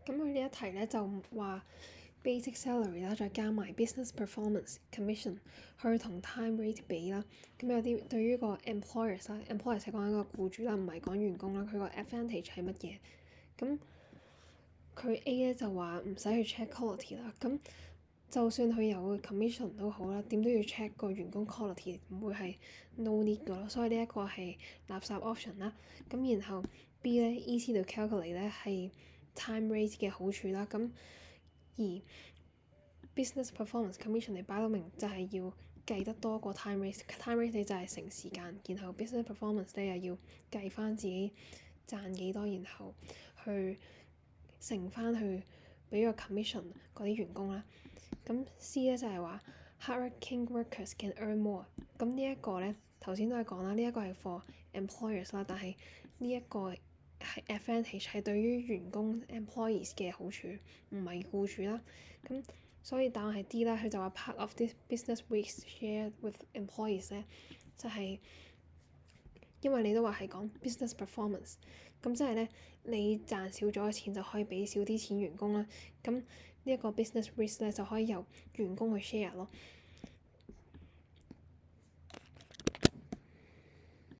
咁佢呢一題咧就話 basic salary 啦，再加埋 business performance commission 去同 time rate 比啦。咁有啲對於個 employers 啦，employers 係講緊個僱主啦，唔係講員工啦。佢個 advantage 係乜嘢？咁佢 A 咧就話唔使去 check quality 啦。咁就算佢有 commission 都好啦，點都要 check 個員工 quality，唔會係 no need 㗎咯。所以呢一個係垃圾 option 啦。咁然後 B 咧 easy to calculate 咧係 time rate 嘅好處啦。咁而 business performance commission 你擺到明就係要計得多過 time rate。time rate 你就係乘時間，然後 business performance 咧又要計翻自己賺幾多，然後去乘翻去俾個 commission 嗰啲員工啦。咁 C 咧就係話 hardworking workers can earn more。咁呢一個咧頭先都係講啦，呢一個係 for employers 啦，但係呢一個係 advantage 係對於員工 employees 嘅好處，唔係僱主啦。咁所以答案係 D 啦。佢就話 part of this business risks shared with employees 咧，就係因為你都話係講 business performance，咁即係咧你賺少咗嘅錢就可以俾少啲錢員工啦。咁呢一個 business risk 咧就可以由員工去 share 咯。